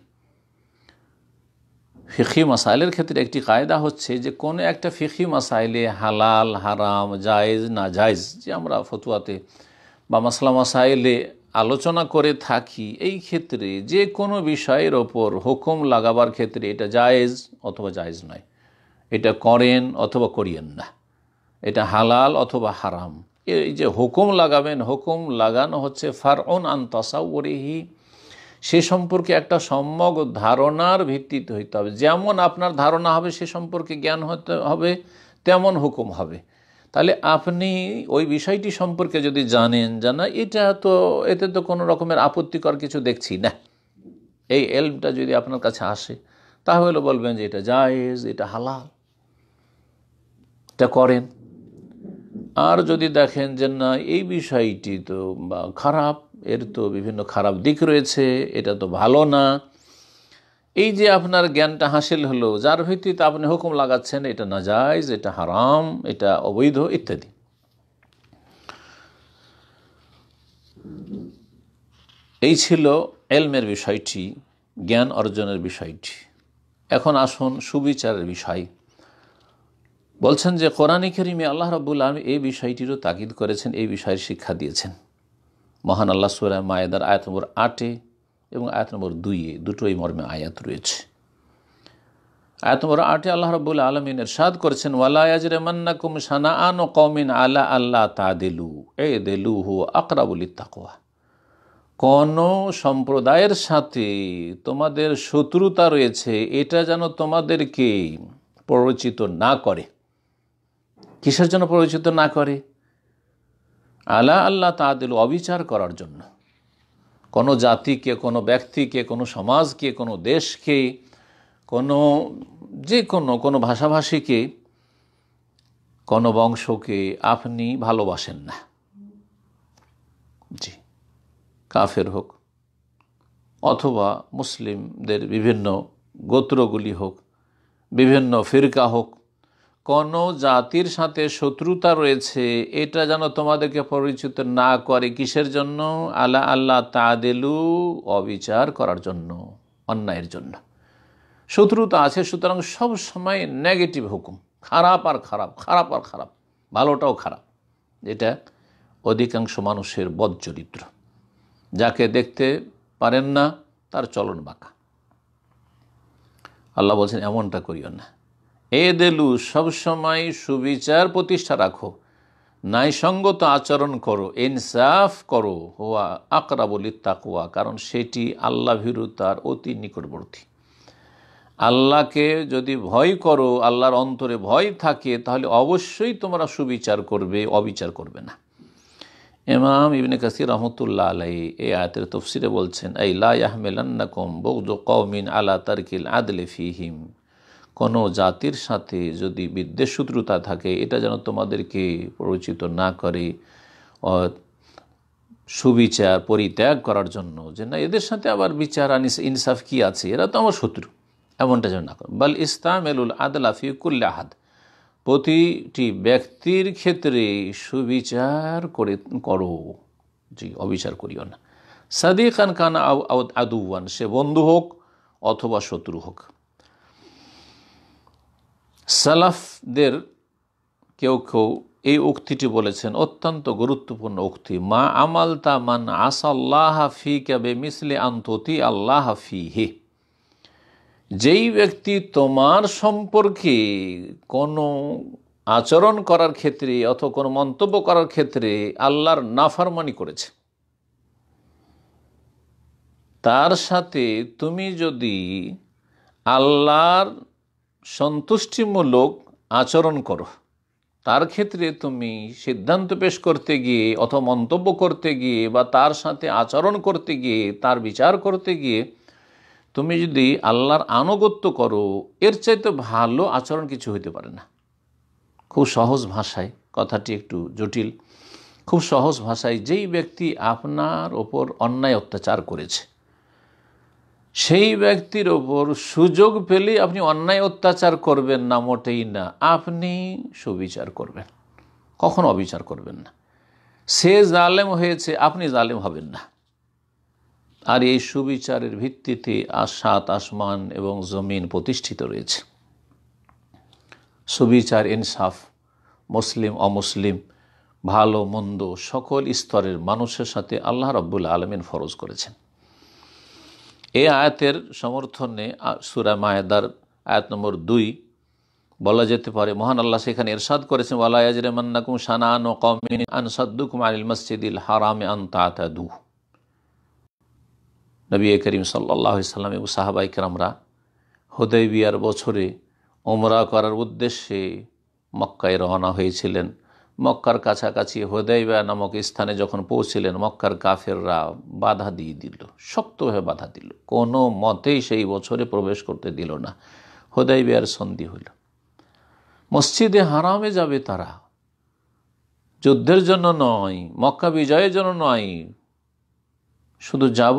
ফিকহি মাসাইলের ক্ষেত্রে একটি কায়দা হচ্ছে যে কোনো একটা ফিকহি মাসাইলে হালাল হারাম জায়েজ না জায়েজ, যে আমরা ফতোয়াতে বা মাসলা মাসাইলে আলোচনা করে থাকি, এই ক্ষেত্রে যে কোনো বিষয়ের ওপর হুকুম লাগাবার ক্ষেত্রে এটা জায়েজ অথবা জায়েজ নয়, এটা করেন অথবা করিয়েন না, এটা হালাল অথবা হারাম, এই যে হুকুম লাগাবেন, হুকুম লাগানো হচ্ছে ফারউন আন তাসাউরিহি, সে সম্পর্কে একটা সম্যক ধারণার ভিত্তিতে হইতে হবে। যেমন আপনার ধারণা হবে সে সম্পর্কে জ্ঞান হতে হবে, তেমন হুকুম হবে। তাহলে আপনি ওই বিষয়টি সম্পর্কে যদি জানেন জানা এটা তো, এতে তো কোনো রকমের আপত্তিকর কিছু দেখছি না, এই এলমটা যদি আপনার কাছে আসে তাহলে বলবেন যে এটা জায়েজ, এটা হালাল, এটা করেন। আর যদি দেখেন যে না এই বিষয়টি তো খারাপ, এর তো বিভিন্ন খারাপ দিক রয়েছে, এটা তো ভালো না, এই যে আপনার জ্ঞানটা হাসিল হলো, যার ভিত্তিতে আপনি হুকুম লাগাচ্ছেন এটা নাজায়েজ, এটা হারাম, এটা অবৈধ ইত্যাদি। এই ছিল এলমের বিষয়টি, জ্ঞান অর্জনের বিষয়টি। এখন আসুন সুবিচারের বিষয়। বলছেন যে কোরআনে কারিমে আল্লাহ রাব্বুল আলামিন এই বিষয়টিরও তাকিদ করেছেন, এই বিষয়ের শিক্ষা দিয়েছেন। মহান আল্লাহ সূরা মায়েদার আয়াত নম্বর 8 এবং আয়াত নম্বর 2 দুটোই মর্মে আয়াত রয়েছে। আয়াত নম্বর 8 আল্লাহ রাব্বুল আলামিন ইরশাদ করেছেন, ওয়ালা ইয়াজরিমান্নাকুম শানাআনু কওমিন আলা আল্লা তাদিলু ইদিলু হুয়া আকরাবু লিত্তাকওয়া। কোন সম্প্রদায়ের সাথে তোমাদের শত্রুতা রয়েছে এটা যেন তোমাদেরকে পরিচিত না করে। কিসের জন্য পরিচিত না করে? আলা আল্লাহ তাদিলু, অবিচার করার জন্য। কোনো জাতিকে, কোনো ব্যক্তিকে, কোনো সমাজকে, কোনো দেশকে, কোনো যে কোনো ভাষাভাষীকে, কোনো বংশকে আপনি ভালোবাসেন না। জি, কাফের হোক অথবা মুসলিমদের বিভিন্ন গোত্রগুলি হোক, বিভিন্ন ফিরকা হোক, কোনো জাতির সাথে শত্রুতা রয়েছে এটা যেন তোমাদেরকে পরিচিত না করে। কিসের জন্য? আলা আল্লাহ তাদেলু, অবিচার করার জন্য, অন্যায়ের জন্য। শত্রুতা আছে, সুতরাং সব সময় নেগেটিভ হুকুম, খারাপ আর খারাপ, খারাপ আর খারাপ, ভালোটাও খারাপ, এটা অধিকাংশ মানুষের বদ চরিত্র। যাকে দেখতে পারেন না তার চলন বাঁকা। আল্লাহ বলছেন এমনটা করিও না। এ দেলু, সবসময় সুবিচার প্রতিষ্ঠা রাখো, ন্যায়সঙ্গত আচরণ করো, ইনসাফ করো, হুয়া আকরাবু লিত্তাকওয়া, কারণ সেটি আল্লাহ ভীরুতার অতি নিকটবর্তী। আল্লাহকে যদি ভয় করো, আল্লাহর অন্তরে ভয় থাকে, তাহলে অবশ্যই তোমরা সুবিচার করবে, অবিচার করবে না। ইমাম ইবনে কাসির রহমতুল্লাহ আলাইহি এই আয়াতের তাফসীরে বলছেন, আই লা ইয়াহমিলান্নাকুম বুগযু কওমিন আলা তারকিল আদলি ফীহিম, কোনো জাতির সাথে যদি বিদ্বেষ শত্রুতা থাকে এটা যেন তোমাদেরকে পরিচিত না করে সুবিচার পরিত্যাগ করার জন্য, যে না এদের সাথে আবার বিচার ইনসাফ কি আছে, এরা তো আমার শত্রু, এমনটা যেন না করো। বাল ইস্তামেলুল আদলা ফি কুল্লি আহাদ, প্রতিটি ব্যক্তির ক্ষেত্রে সুবিচার করো, জি, অবিচার করিও না। সাদিকান কানা আদুওয়ান, সে বন্ধু হোক অথবা শত্রু হোক। সালাফদের কেউ কেউ এই উক্তিটি বলেছেন, অত্যন্ত গুরুত্বপূর্ণ উক্তি, মা আমালতা মান আসাল্লাহ ফিকা বিমিসলি আন তুতি আল্লাহ ফিহি, যেই ব্যক্তি তোমার সম্পর্কে কোনো আচরণ করার ক্ষেত্রে অথবা কোনো মন্তব্য করার ক্ষেত্রে আল্লাহর নাফরমানি করেছে, তার সাথে তুমি যদি আল্লাহর সন্তুষ্টিমূলক আচরণ করো, তার ক্ষেত্রে তুমি সিদ্ধান্ত পেশ করতে গিয়ে অথবা মন্তব্য করতে গিয়ে বা তার সাথে আচরণ করতে গিয়ে, তার বিচার করতে গিয়ে তুমি যদি আল্লাহর আনুগত্য করো, এর চাইতে ভালো আচরণ কিছু হইতে পারে না। খুব সহজ ভাষায়, কথাটি একটু জটিল, খুব সহজ ভাষায়, যেই ব্যক্তি আপনার ওপর অন্যায় অত্যাচার করেছে সেই ব্যক্তির ওপর সুযোগ পেলে আপনি অন্যায় অত্যাচার করবেন না, মোটেই না। আপনি সুবিচার করবেন, কখনো অবিচার করবেন না। সে জালেম হয়েছে, আপনি জালেম হবেন না। আর এই সুবিচারের ভিত্তিতে সাত আসমান এবং জমিন প্রতিষ্ঠিত রয়েছে। সুবিচার, ইনসাফ, মুসলিম অমুসলিম, ভালো মন্দ সকল স্তরের মানুষের সাথে আল্লাহ রাব্বুল আলামিন ফরজ করেছেন। এই আয়াতের সমর্থনে সূরা মায়েদার আয়াত নম্বর 2 বলা যেতে পারে, মহান আল্লাহ সেখানে ইরশাদ করেছেন, ওয়ালা ইয়াজরিমান্নাকুম শানাআনু কওমিন আন সাদ্দুকুম আনিল মাসজিদিল হারামি আন তা'তাদু। নবী করিম সাল্লাল্লাহু আলাইহি সাল্লাম এবং সাহাবায়ে কেরামরা হুদায়বিয়ার বছরে উমরা করার উদ্দেশ্যে মক্কায় রওনা হয়েছিলেন। মক্কার কাছাকাছি হুদায়বিয়া নামক স্থানে যখন পৌঁছলেন, মক্কার কাফেররা বাধা দিয়ে দিল, শক্তভাবে বাধা দিল, কোনো মতেই সেই বছরে প্রবেশ করতে দিল না। হুদায়বিয়ার সন্ধি হইল, মসজিদে হারামে যাবে তারা, যুদ্ধের জন্য নয়, মক্কা বিজয়ের জন্য নয়, শুধু যাব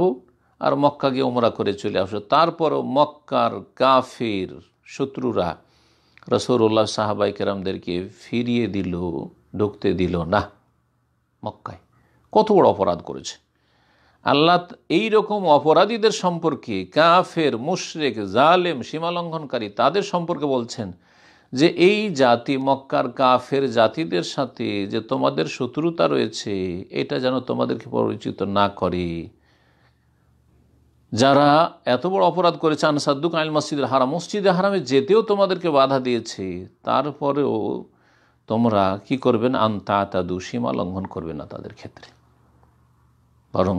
আর মক্কা গিয়ে উমরা করে চলে আসো। তারপরও মক্কার কাফির শত্রুরা রাসূলুল্লাহ সাহাবায়ে কেরামদেরকে ফিরিয়ে দিল, ঢুকতে দিল না মক্কায়। কত বড় অপরাধ করেছে আল্লাহ! এই রকম অপরাধীদের সম্পর্কে, কাফের, মুশরিক, জালেম, সীমালঙ্ঘনকারী, তাদের সম্পর্কে বলছেন যে এই জাতি, মক্কার কাফের জাতিদের সাথে যে তোমাদের শত্রুতা রয়েছে, এটা যেন তোমাদেরকে পরিচিত না করে। যারা এত বড় অপরাধ করেছে, আন সাদ্দুকুম আনিল মাসজিদিল হারাম, মসজিদে হারামে যেতেও তোমাদেরকে বাধা দিয়েছে, তারপরেও তোমরা কি করবে না, আন তা'তাদু, সীমা লঙ্ঘন করবে না তাদের ক্ষেত্রে, বরং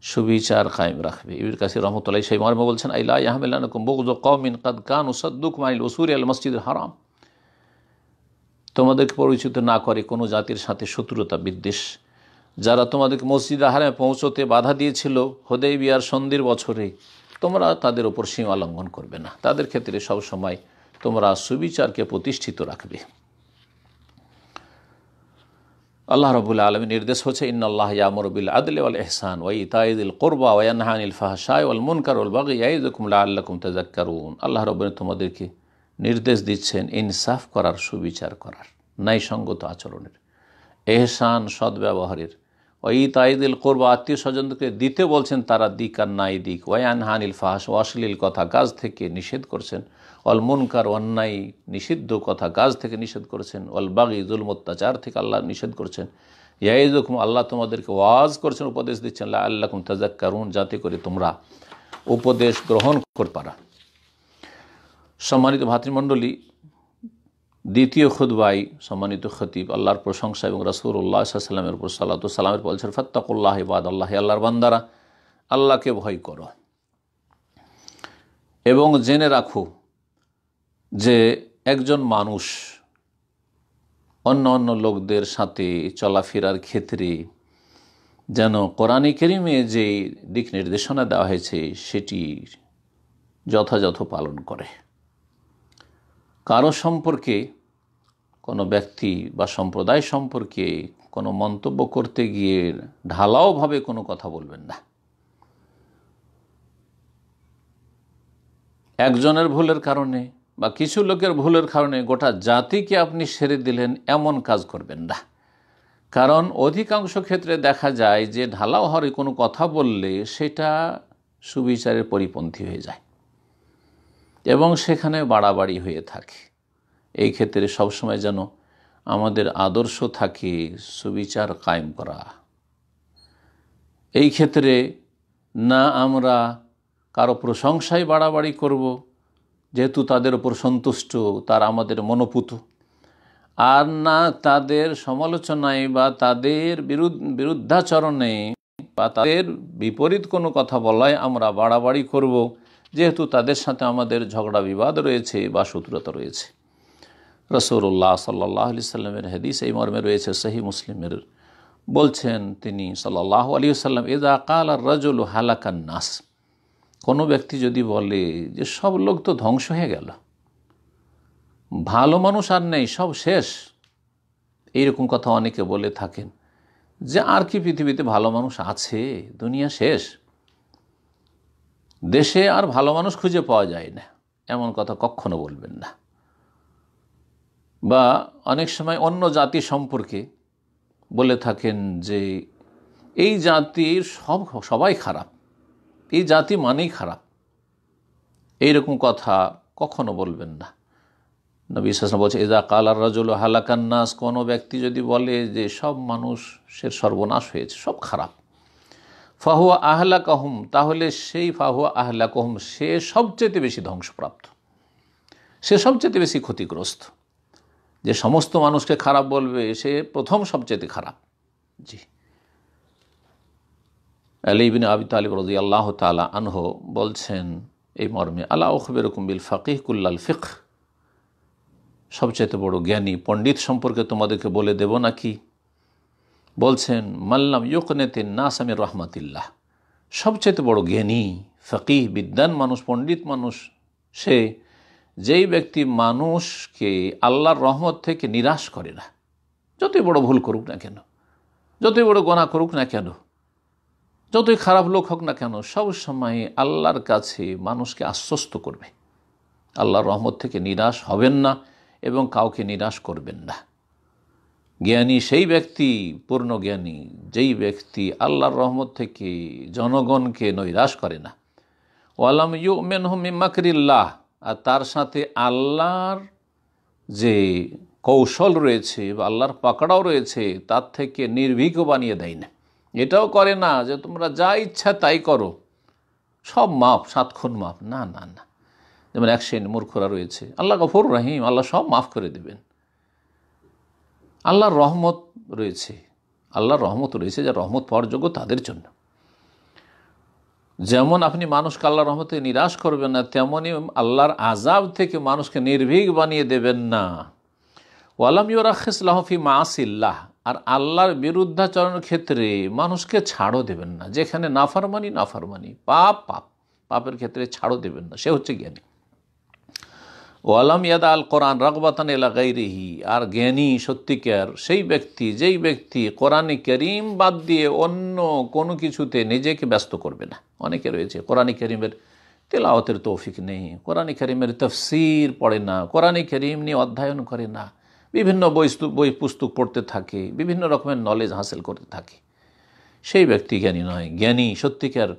সুবিচার কায়েম রাখবে। ইবনে কাসির রাহমাতুল্লাহি সেই মর্মে বলছেন, আই লা ইয়াহমিলান্নাকুম বুগযু কওমিন কাদ কানু সাদ্দুকুম আনিল উসুরি আল মাসজিদিল হারাম, তোমাদেরকে পরিচিত না করে কোনো জাতির সাথে শত্রুতা বিদ্বেষ, যারা তোমাদেরকে মসজিদে হারামে পৌঁছতে বাধা দিয়েছিল হুদায়বিয়ার সন্ধির বছরে, তোমরা তাদের ওপর সীমা লঙ্ঘন করবে না, তাদের ক্ষেত্রে সবসময় তোমরা সুবিচারকে প্রতিষ্ঠিত রাখবে। আল্লাহ রাব্বুল আলামিন নির্দেশ হচ্ছে, ইন্নাল্লাহা ইয়ামুরু বিল আদলি ওয়াল ইহসান ওয়া ইতাই যিল কুরবা ওয়া ইয়ানহা আনিল ফাহশাই ওয়াল মুনকার ওয়াল বাগই ইয়াইযুকুম লাআল্লাকুম তাযাক্কারুন। আল্লাহ রাব্বুল তোমাদেরকে নির্দেশ দিচ্ছেন ইনসাফ করার, সুবিচার করার, ন্যায়সঙ্গত আচরণের, ইহসান, সদ্ব্যবহারের, ওয়া ইতাই যিল কুরবা, আত্মীয় স্বজনকে দিতে বলছেন, তারা দিক আর নাই দিক, ওয়া ইয়ানহা আনিল ফাহশা, অশ্লীল কথা কাজ থেকে নিষেধ করছেন, ওয়াল মুনকার, অন্যায় নিষিদ্ধ কথা কাজ থেকে নিষেধ করেছেন, ওয়াল বাগি, জুলম অত্যাচার থেকে আল্লাহ নিষেধ করছেন, ইয়াইযুকুম, আল্লাহ তোমাদেরকে ওয়াজ করছেন, উপদেশ দিচ্ছেন, লাআল্লাকুম তাযাক্কারুন, যাতে করে তোমরা উপদেশ গ্রহণ করতে পারো। সম্মানিত ভাতৃমণ্ডলী, দ্বিতীয় খুতবায় সম্মানিত খতিব আল্লাহর প্রশংসা এবং রাসূলুল্লাহ সাল্লাল্লাহু আলাইহি ওয়াসাল্লামের উপর সালাতু ওয়া সালামের বলছেন, ফাত্তাকুল্লাহ ইবাদাল্লাহ, আল্লাহর বান্দারা, আল্লাহকে ভয় করো এবং জেনে রাখো যে একজন মানুষ অন্য অন্য লোকদের সাথে চলাফেরার ক্ষেত্রে যেন কোরআনে কারিমে যে দিক নির্দেশনা দেওয়া হয়েছে সেটি যথাযথ পালন করে। কারো সম্পর্কে, কোনো ব্যক্তি বা সম্প্রদায় সম্পর্কে কোনো মন্তব্য করতে গিয়ে ঢালাওভাবে কোনো কথা বলবেন না। একজনের ভুলের কারণে বা কিছু লোকের ভুলের কারণে গোটা জাতিকে আপনি সেরে দিলেন, এমন কাজ করবেন না। কারণ অধিকাংশ ক্ষেত্রে দেখা যায় যে ঢালাও হরে কোনো কথা বললে সেটা সুবিচারের পরিপন্থী হয়ে যায় এবং সেখানে বাড়াবাড়ি হয়ে থাকে। এই ক্ষেত্রে সবসময় যেন আমাদের আদর্শ থাকে সুবিচার কায়েম করা। এই ক্ষেত্রে না আমরা কারো প্রশংসায় বাড়াবাড়ি করব, যেহেতু তাদের উপর সন্তুষ্ট, তারা আমাদের মনোপুত, আর না তাদের সমালোচনায় বা তাদের বিরুদ্ধাচরণে বা তাদের বিপরীত কোনো কথা বলায় আমরা বাড়াবাড়ি করব, যেহেতু তাদের সাথে আমাদের ঝগড়া বিবাদ রয়েছে বা শত্রুতা রয়েছে। রাসূলুল্লাহ সাল্লাল্লাহু আলাইহি ওয়াসাল্লামের হাদিস এই মর্মে রয়েছে, সহিহ মুসলিমের, বলছেন তিনি সাল্লাল্লাহু আলাইহি ওয়াসাল্লাম, ইযা ক্বালা আর-রাজুলু হালাকান নাস, কোনো ব্যক্তি যদি বলে যে সব লোক তো ধ্বংস হয়ে গেল, ভালো মানুষ আর নেই, সব শেষ, এইরকম কথা অনেকে বলে থাকেন, যে আর কি পৃথিবীতে ভালো মানুষ আছে, দুনিয়া শেষ, দেশে আর ভালো মানুষ খুঁজে পাওয়া যায় না, এমন কথা কখনো বলবেন না। বা অনেক সময় অন্য জাতি সম্পর্কে বলে থাকেন যে এই জাতির সবাই খারাপ, এই জাতি মানেই খারাপ, এইরকম কথা কখনো বলবেন না। নবী সাল্লাল্লাহু আলাইহি ওয়াসাল্লাম বলছে, ইযা কালা রাজুলু হালাকান নাস, কোনো ব্যক্তি যদি বলে যে সব মানুষের সর্বনাশ হয়েছে, সব খারাপ, ফাহুয়া আহলাকাহুম, তাহলে সেই ফাহুয়া আহলাকাহুম, সে সবচেয়ে বেশি ধ্বংসপ্রাপ্ত, সে সবচেয়ে বেশি ক্ষতিগ্রস্ত। যে সমস্ত মানুষকে খারাপ বলবে সে প্রথম সবচেয়ে খারাপ। জি, আলী ইবনে আবি তালিব রাদিয়াল্লাহু তাআলা আনহু বলছেন এই মর্মে, আলা উখবিরুকুম বিল ফাকিহ কুল্লাল ফিকহ, সবচেয়ে বড় জ্ঞানী পণ্ডিত সম্পর্কে তোমাদেরকে বলে দেব নাকি? বলছেন, মাল্লাম ইউকনেতিন নাস মির রাহমাতিল্লাহ, সবচেয়ে বড় জ্ঞানী ফকিহ বিদ্বান মানুষ, পণ্ডিত মানুষ সে যেই ব্যক্তি মানুষকে আল্লাহর রহমত থেকে নিরাশ করে না। যতই বড় ভুল করুক না কেন, যতই বড় গুনাহ করুক না কেন, যতই খারাপ লোক হোক না কেন, সব সময় আল্লাহর কাছে মানুষকে আশ্বস্ত করবে, আল্লাহর রহমত থেকে নিরাশ হবেন না এবং কাউকে নিরাশ করবেন না। জ্ঞানী সেই ব্যক্তি, পূর্ণ জ্ঞানী যেই ব্যক্তি আল্লাহর রহমত থেকে জনগণকে নৈরাশ করে না। ওয়ালাম ইউমিনহুম মিন মাকরিল্লাহ, আর তার সাথে আল্লাহর যে কৌশল রয়েছে বা আল্লাহর পাকড়াও রয়েছে তার থেকে নির্ভীকও বানিয়ে দেয় না। এটাও করে না যে তোমরা যা ইচ্ছা তাই করো, সব মাফ, 7 খুন মাফ, না না না। যেমন এক শ্রেণী মূর্খরা রয়েছে, আল্লাহ গফুর রহিম, আল্লাহ সব মাফ করে দেবেন। আল্লাহর রহমত রয়েছে, আল্লাহর রহমত রয়েছে, যা রহমত পাওয়ার যোগ্য তাদের জন্য। যেমন আপনি মানুষকে আল্লাহর রহমতে নিরাশ করবেন না, তেমনই আল্লাহর আযাব থেকে মানুষকে নির্ভীক বানিয়ে দেবেন না। ওয়ালাম ইউরাখিস লাহু ফি মাআসিল্লাহ, আর আল্লাহর বিরুদ্ধাচরণের ক্ষেত্রে মানুষকে ছাড়ও দেবেন না। যেখানে নাফরমানি, পাপের ক্ষেত্রে ছাড়ও দেবেন না, সে হচ্ছে জ্ঞানী। ওয়ালাম ইয়াদা আল কোরআন রাগবাতান ইলা গায়রিহি, আর জ্ঞানী সত্যিকার সেই ব্যক্তি যেই ব্যক্তি কোরআনে কারীম বাদ দিয়ে অন্য কোনো কিছুতে নিজেকে ব্যস্ত করবে না। অনেকে রয়েছে কোরআনে কারীমের তেলাওয়াতের তৌফিক নেই, কোরআনে কারীমের তাফসীর পড়ে না, কোরআনে কারীম নিয়ে অধ্যয়ন করে না, বিভিন্ন বই পুস্তক পড়তে থাকে, বিভিন্ন রকমের নলেজ হাসিল করতে থাকে, সেই ব্যক্তি জ্ঞানী নয়। জ্ঞানী সত্যিকার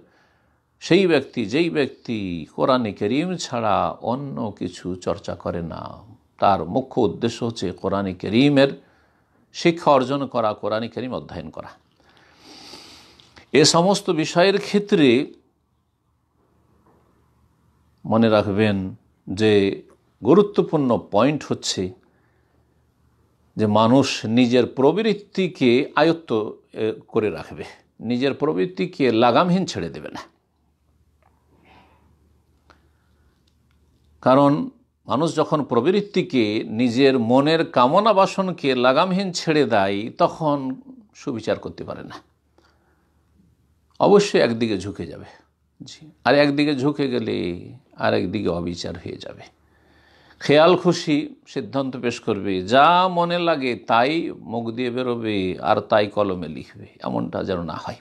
সেই ব্যক্তি যেই ব্যক্তি কোরআনে কারীম ছাড়া অন্য কিছু চর্চা করে না, তার মুখ্য উদ্দেশ্য হচ্ছে কোরআনে কারীমের শিক্ষা অর্জন করা, কোরআনে কারীম অধ্যয়ন করা। এ সমস্ত বিষয়ের ক্ষেত্রে মনে রাখবেন যে গুরুত্বপূর্ণ পয়েন্ট হচ্ছে যে মানুষ নিজের প্রবৃত্তিকে আয়ত্ত করে রাখবে, নিজের প্রবৃত্তিকে লাগামহীন ছেড়ে দেবে না। কারণ মানুষ যখন প্রবৃত্তিকে, নিজের মনের কামনা বাসনকে লাগামহীন ছেড়ে দেয়, তখন সুবিচার করতে পারে না, অবশ্যই একদিকে ঝুঁকে যাবে। জি, আর একদিকে ঝুঁকে গেলে আর একদিকে অবিচার হয়ে যাবে। খেয়াল খুশি সিদ্ধান্ত পেশ করবে, যা মনে লাগে তাই মুখ দিয়ে বেরোবে আর তাই কলমে লিখবে, এমনটা যেন না হয়।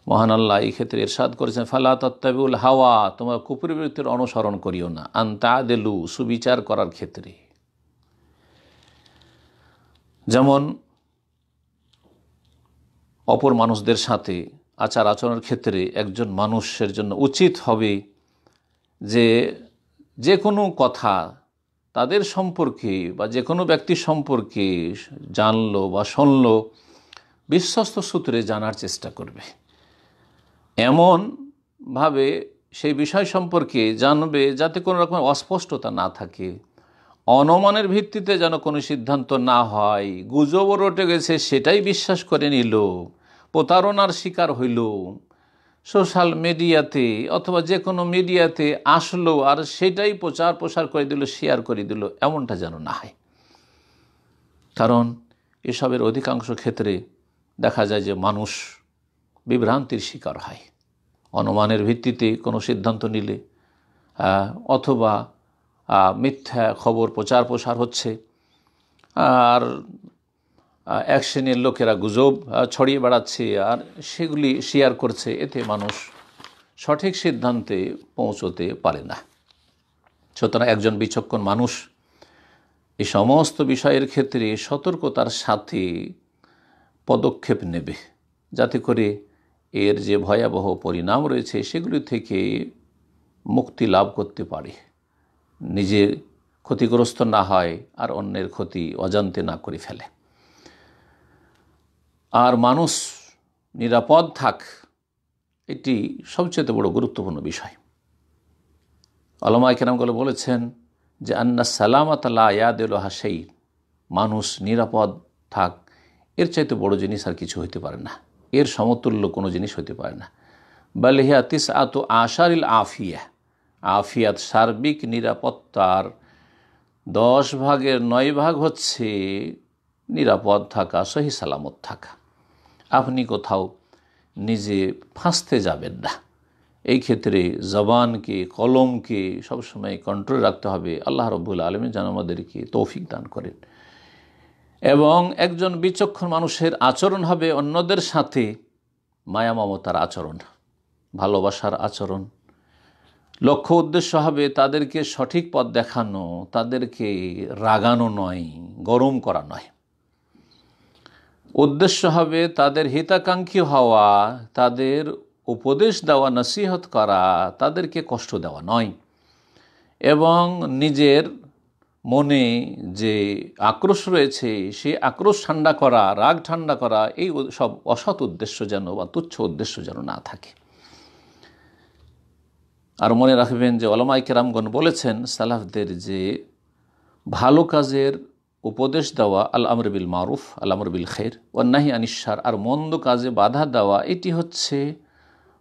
মহান আল্লাহ এই ক্ষেত্রে ইরশাদ করেছেন, ফালা তাত্তাবিউল হাওয়া, তোমরা কুপ্রবৃত্তির অনুসরণ করিও না, আন তা'দিলু, সুবিচার করার ক্ষেত্রে। যেমন অপর মানুষদের সাথে আচার আচরণের ক্ষেত্রে একজন মানুষের জন্য উচিত হবে যে কোনো কথা তাদের সম্পর্কে বা যে কোনো ব্যক্তি সম্পর্কে জানলো বা শুনলো, বিশ্বস্ত সূত্রে জানার চেষ্টা করবে, এমনভাবে সেই বিষয় সম্পর্কে জানবে যাতে কোনো রকম অস্পষ্টতা না থাকে, অনুমানের ভিত্তিতে যেন কোনো সিদ্ধান্ত না হয়। গুজবও রটে গেছে সেটাই বিশ্বাস করে নিল, প্রতারণার শিকার হইল, সোশ্যাল মিডিয়াতে অথবা যে কোনো মিডিয়াতে আসলো আর সেটাই প্রসার করে দিল, শেয়ার করে দিল, এমনটা যেন না হয়। কারণ এসবের অধিকাংশ ক্ষেত্রে দেখা যায় যে মানুষ বিভ্রান্তির শিকার হয়। অনুমানের ভিত্তিতে কোনো সিদ্ধান্ত নিলে অথবা মিথ্যা খবর প্রচার হচ্ছে, আর এক শ্রেণীর লোকেরা গুজব ছড়িয়ে বেড়াচ্ছে আর সেগুলি শেয়ার করছে, এতে মানুষ সঠিক সিদ্ধান্তে পৌঁছতে পারে না। সুতরাং একজন বিচক্ষণ মানুষ এই সমস্ত বিষয়ের ক্ষেত্রে সতর্কতার সাথে পদক্ষেপ নেবে, যাতে করে এর যে ভয়াবহ পরিণাম রয়েছে সেগুলি থেকে মুক্তি লাভ করতে পারে, নিজে ক্ষতিগ্রস্ত না হয় আর অন্যের ক্ষতি অজান্তে না করে ফেলে। আর মানুষ নিরাপদ থাক, এটি সবচেয়ে বড় গুরুত্বপূর্ণ বিষয়। উলামায়ে কেরামগুলো বলেছেন যে আন্না সালামাত লা ইয়াদিলুহা শাই, মানুষ নিরাপদ থাক, এর চাইতে বড় জিনিস আর কিছু হইতে পারে না, এর সমতুল্য কোনো জিনিস হইতে পারে না। বাল হিয়া তিসআতু আশারিল আফিয়া, আফিয়াত সার্বিক নিরাপত্তার 10 ভাগের 9 ভাগ হচ্ছে নিরাপদ থাকা, সহি সালামত থাকা। আপনি কোথাও নিজে ফাঁসতে যাবেন না, এই ক্ষেত্রে জবানকে কলমকে সবসময় কন্ট্রোল রাখতে হবে। আল্লাহ রাব্বুল আলামিন যেন আমাদেরকে তৌফিক দান করেন। এবং একজন বিচক্ষণ মানুষের আচরণ হবে অন্যদের সাথে মায়া মমতার আচরণ, ভালোবাসার আচরণ। লক্ষ্য উদ্দেশ্য হবে তাদেরকে সঠিক পথ দেখানো, তাদেরকে রাগানো নয়, গরম করা নয়। উদ্দেশ্য হবে তাদের হিতাকাঙ্ক্ষী হওয়া, তাদের উপদেশ দেওয়া, নসিহত করা, তাদেরকে কষ্ট দেওয়া নয়। এবং নিজের মনে যে আক্রোশ রয়েছে সেই আক্রোশ ঠান্ডা করা, রাগ ঠান্ডা করা, এই সব অসৎ উদ্দেশ্য যেন বা তুচ্ছ উদ্দেশ্য যেন না থাকে। আর মনে রাখবেন যে উলামায়ে কেরামগণ বলেছেন সালাফদের যে ভালো কাজের উপদেশ দেওয়া, আল আমর বিল মারুফ, আল আমর বিল খৈর ওয়ান নাহি আনিশ শার, আর মন্দ কাজে বাধা দেওয়া, এটি হচ্ছে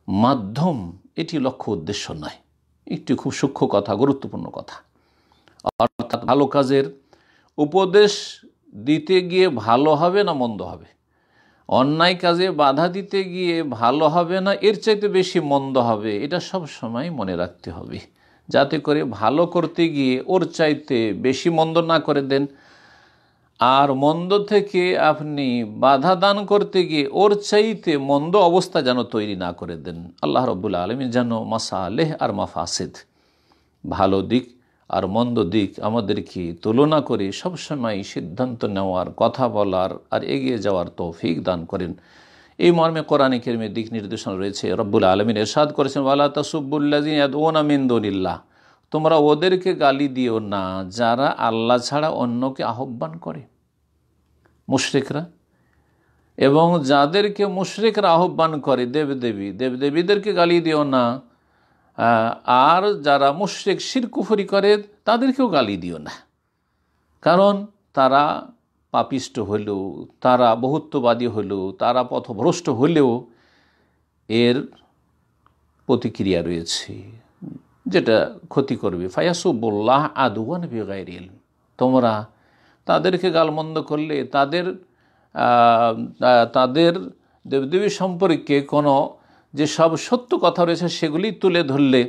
মাধ্যম, এটি লক্ষ্য উদ্দেশ্য নয়। একটি খুব সূক্ষ্ম কথা, গুরুত্বপূর্ণ কথা। অর্থাৎ ভালো কাজের উপদেশ দিতে গিয়ে ভালো হবে না মন্দ হবে, অন্যায় কাজে বাধা দিতে গিয়ে ভালো হবে না এর চাইতে বেশি মন্দ হবে, এটা সব সময় মনে রাখতে হবে, যাতে করে ভালো করতে গিয়ে ওর চাইতে বেশি মন্দ না করে দেন, আর মন্দ থেকে আপনি বাধা দান করতে গিয়ে ওর চাইতে মন্দ অবস্থা যেন তৈরি না করে দেন। আল্লাহ রাব্বুল আলামিন যেন মাসালেহ আর মাফাসিদ, ভালো দিক আর মন্দ দিক আমাদেরকে তুলনা করে সবসময় সিদ্ধান্ত নেওয়ার, কথা বলার আর এগিয়ে যাওয়ার তৌফিক দান করেন। এই মর্মে কোরআনে কারীমে দিক নির্দেশনা রয়েছে। রব্বুল আলামিন ইরশাদ করেছেন, ওয়ালা তাসুব্বুল্লাযিনা ইয়াদউনা মিন দুনিল্লাহ, তোমরা ওদেরকে গালি দিও না যারা আল্লাহ ছাড়া অন্যকে আহ্বান করে, মুশরিকরা। এবং যাদেরকে মুশরিকরা আহ্বান করে, দেবদেবীদেরকে গালি দিও না। আর যারা মুশরিক শিরক কুফরি করে তাদেরকেও গালি দিও না, কারণ তারা পাপিষ্ট হলেও, তারা বহুত্ববাদী হলেও, তারা পথভ্রষ্ট হলেও এর প্রতিক্রিয়া রয়েছে যেটা ক্ষতি করবে। ফায়াসুবুল্লাহ আদওয়ান বিগাইরি ইলম, তোমরা তাদেরকে গালমন্দ করলে, তাদের দেবদেবী সম্পর্কে কোনো যে সব সত্য কথা রয়েছে সেগুলি তুলে ধরলে,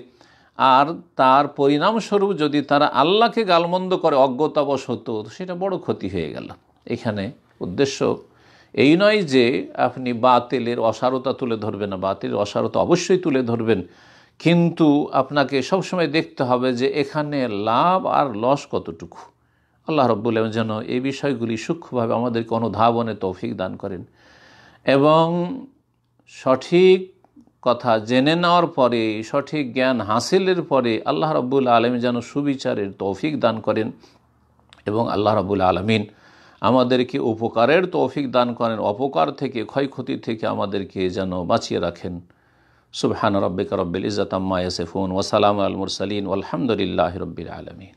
আর তার পরিণামস্বরূপ যদি তারা আল্লাহকে গালমন্দ করে অজ্ঞতাবশত, সেটা বড় ক্ষতি হয়ে গেল। এখানে উদ্দেশ্য এই নয় যে আপনি বাতিলের অসারতা তুলে ধরবেন না, বাতিলের অসারতা অবশ্যই তুলে ধরবেন, কিন্তু আপনাকে সবসময় দেখতে হবে যে এখানে লাভ আর লস কতটুকু। আল্লাহ রাব্বুল আলামিন যেন এই বিষয়গুলি সূক্ষ্মভাবে আমাদেরকে অনুধাবনে তৌফিক দান করেন, এবং সঠিক কথা জেনে নেওয়ার পরে, সঠিক জ্ঞান হাসিলের পরে আল্লাহ রাব্বুল আলামিন যেন সুবিচারের তৌফিক দান করেন, এবং আল্লাহ রাব্বুল আলামিন আমাদেরকে উপকারের তৌফিক দান করেন, অপকার থেকে, ক্ষয়ক্ষতি থেকে আমাদেরকে যেন বাঁচিয়ে রাখেন। সুবহান রাব্বিকা রাব্বিল ইজ্জাতি আম্মা ইয়াসিফুন ওয়া সালামুন আলাল মুরসালিন ওয়ালহামদুলিল্লাহি রাব্বিল আলামিন।